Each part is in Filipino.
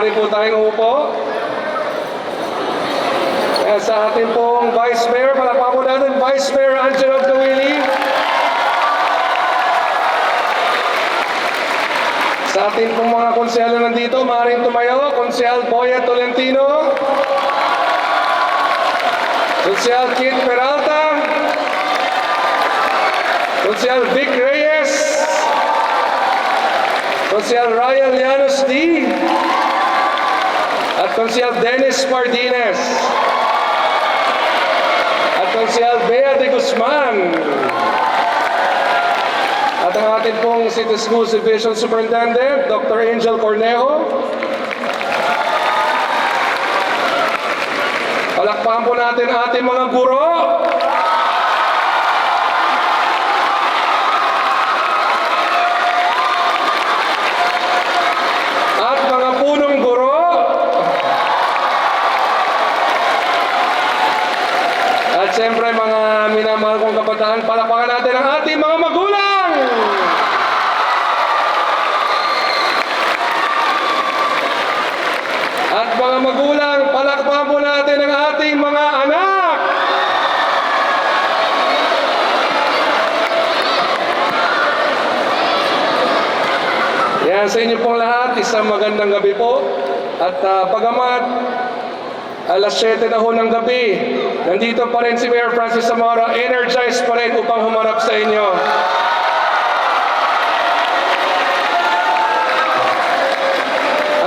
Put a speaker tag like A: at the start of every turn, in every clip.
A: Maaari po tayong umupo. Kaya sa ating pong Vice Mayor, palakpakan po natin, Vice Mayor Angelo Gawili. Sa ating pong mga konsehalo nandito, maaaring tumayo, Konsehal Boya Tolentino, Konsehal Kit Peralta, Konsehal Vic Reyes, Konsehal Ryan Llanos D, at Konsehal Dennis Martinez, at Konsehal Bea de Guzman, at ang ating pong City Schools Division Superintendent, Dr. Angel Cornejo. Palakpakan po natin ating mga guro. At mga punong guro. At siyempre mga minamahal kong kabataan, palakpakan natin ang ating mga magulang. At mga magulang, palakpakan po natin ang ating mga anak. Yan, sa inyo pong lahat, isang magandang gabi po. At pagamat alas 7 na ho ng gabi, nandito pa rin si Mayor Francis Zamora, energized pa rin upang humarap sa inyo.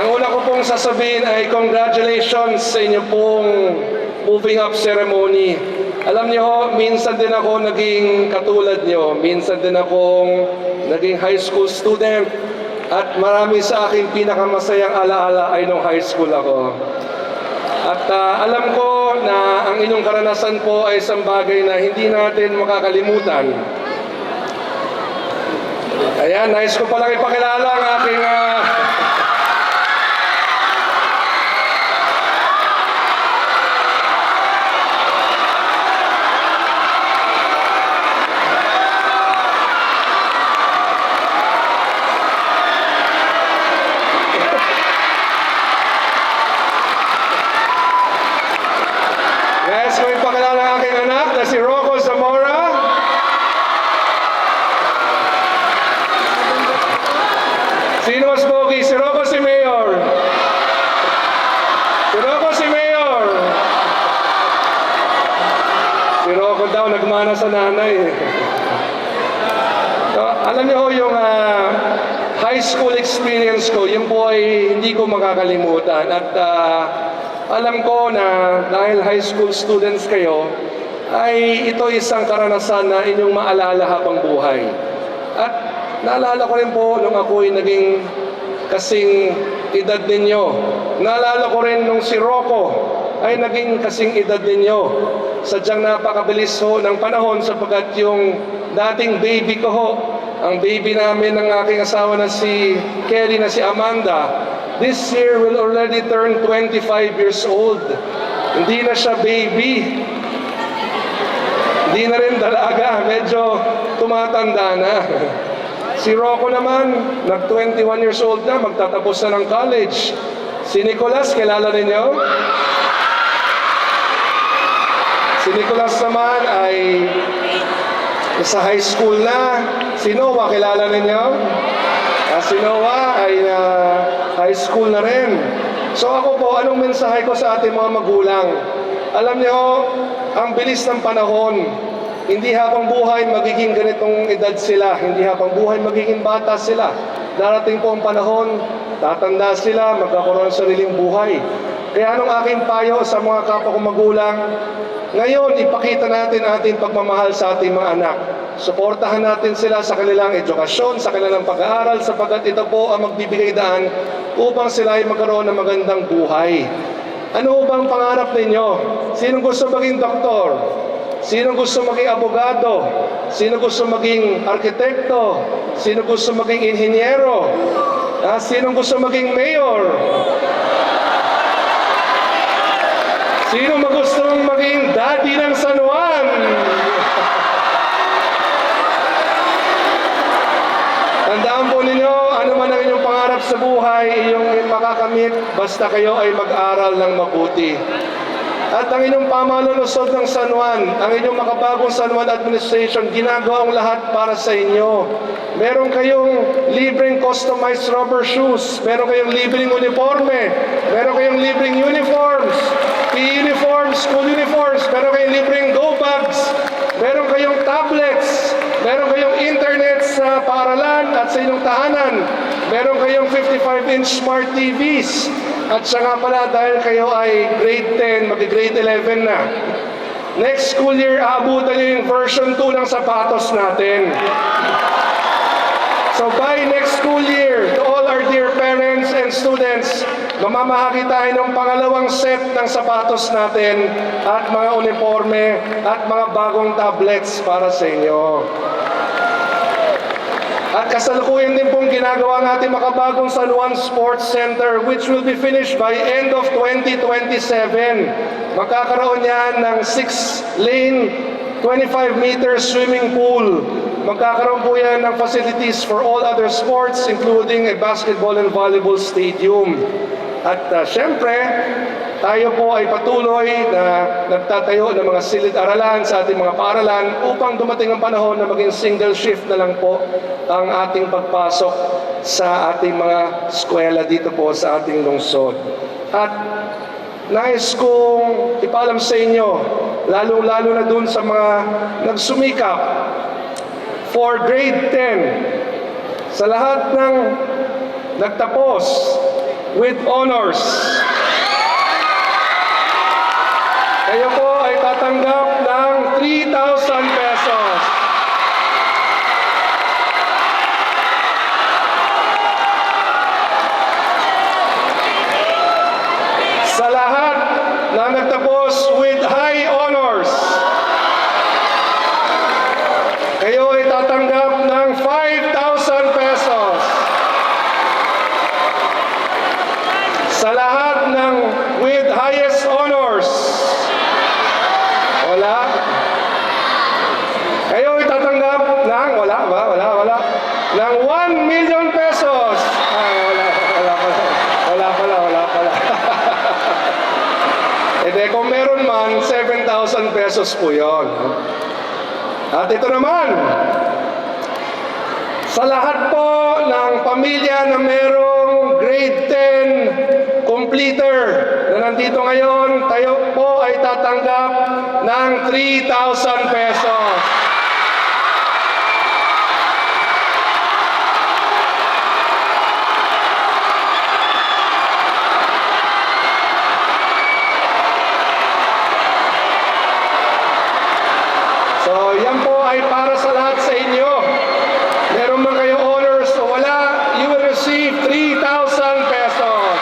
A: Ang una ko pong sasabihin ay congratulations sa inyo pong moving up ceremony. Alam niyo ho, minsan din ako naging katulad niyo, minsan din akong naging high school student, at marami sa aking pinakamasayang alaala ay nung high school ako. At alam ko na ang inyong karanasan po ay isang bagay na hindi natin makakalimutan. Ayan, nais ko palang ipakilala ang aking nais ko ipakilala ang aking anak na si Rocco Zamora. Sino mas pogi? Si Rocco, si Mayor. Si Rocco, si Mayor. Si Rocco daw nagmana sa nanay. So, alam niyo ho, yung high school experience ko, yun po ay hindi ko makakalimutan. At alam ko na dahil high school students kayo, ay ito isang karanasan na inyong maalala habang buhay. At naalala ko rin po nung ako'y naging kasing edad ninyo. Naalala ko rin nung si Rocco ay naging kasing edad ninyo. Sadyang napakabilis ho ng panahon sapagkat yung dating baby ko ho, ang baby namin ng aking asawa na si Kelly na si Amanda, this year will already turn 25 years old. Hindi na siya baby. Hindi na rin dalaga. Medyo tumatanda na. Si Rocco naman, nag-21 years old na, magtatapos na ng college. Si Nicolas, kilala ninyo? Si Nicolas naman ay sa high school na. Si Noah, kilala ninyo? Si Noah ay high school na rin. So ako po, anong mensahe ko sa ating mga magulang? Alam niyo, ang bilis ng panahon. Hindi habang buhay magiging ganitong edad sila. Hindi habang buhay magiging bata sila. Darating po ang panahon, tatanda sila, magkakaroon ng sariling buhay. Kaya anong aking payo sa mga kapwa kong magulang, ngayon ipakita natin ating pagmamahal sa ating mga anak. Suportahan natin sila sa kanilang edukasyon, sa kanilang pag-aaral, sapagkat ito po ang magbibigay daan upang sila ay magkaroon ng magandang buhay. Ano bang pangarap ninyo? Sinong gusto maging doktor? Sino gusto maging abogado? Sino gusto maging arkitekto? Sino gusto maging inhinyero? Sino gusto maging mayor? Sino magustong maging daddy ng San Juan? Tandaan po ninyo, ano man man ang inyong pangarap sa buhay, iyong makakamit, basta kayo ay mag-aral ng mabuti. At ang inyong pamanulusod ng San Juan, ang inyong makabagong San Juan Administration, ginagawa ang lahat para sa inyo. Meron kayong libreng customized rubber shoes, meron kayong libreng uniforme, meron kayong libreng uniforms, PE uniforms, school uniforms, meron kayong libreng go bags, meron kayong tablets, meron kayong internet sa paaralan at sa inyong tahanan, meron kayong 55-inch smart TVs. At siya nga pala, dahil kayo ay grade 10, mag-grade 11 na. Next school year, aabutan nyo yung version 2 ng sapatos natin. So by next school year, to all our dear parents and students, mamamahagi tayo ng pangalawang set ng sapatos natin at mga uniforme at mga bagong tablets para sa inyo. At kasalukuyan din pong ginagawa natin makabagong San Juan Sports Center which will be finished by end of 2027. Magkakaroon yan ng 6-lane, 25-meter swimming pool. Magkakaroon po yan ng facilities for all other sports including a basketball and volleyball stadium. At syempre, tayo po ay patuloy na nagtatayo ng mga silid-aralan sa ating mga paaralan upang dumating ang panahon na maging single shift na lang po ang ating pagpasok sa ating mga eskwela dito po sa ating lungsod. At nais kong ipaalam sa inyo, lalo-lalo na dun sa mga nagsumikap for grade 10, sa lahat ng nagtapos with honors, kayo po ay tatanggap ng 3,000 pesos. Sa lahat na nagtapos with high honors, kayo ay tatanggap ng 5,000 pesos. Sa lahat ng with highest honors, wala. Kayo ay tatanggap ng, wala. Ng 1 million pesos. Wala pala. E de, kung meron man, 7,000 pesos po yun. At ito naman, sa lahat po ng pamilya na merong grade 10 completer na nandito ngayon, tayo po ay tatanggap ng 3,000 pesos. So, yan po ay para sa lahat sa inyo. Meron man kayo honors o wala, you will receive 3,000 pesos.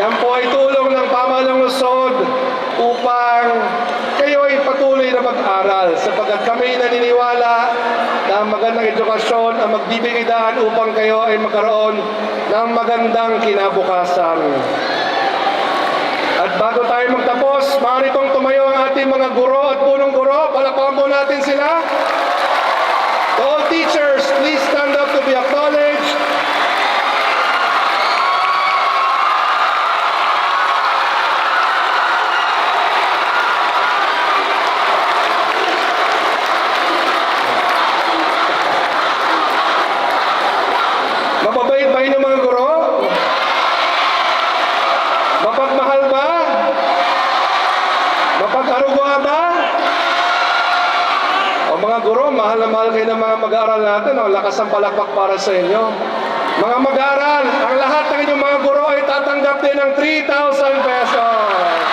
A: Yan po ay tulong ng pamahalang lungsod upang kayo ay patuloy na mag-aral sapagkat kami naniniwala na magandang edukasyon ang magbibigay daan upang kayo ay magkaroon ng magandang kinabukasan. At bago tayo magtapos, maaari pong tumayo ang ating mga guro at punong guro. Palakpakan po natin sila. To all teachers, please stand up to be acknowledged. Mababait ba yun ang mga guro? Mapagmahal ba? Mapag-aruga ba? O mga guro, mahal na mahal kayo ng mga mag-aaral natin. O, lakas ang palakpak para sa inyo. Mga mag-aaral, ang lahat ng inyong mga guro ay tatanggap din ng 3,000 pesos.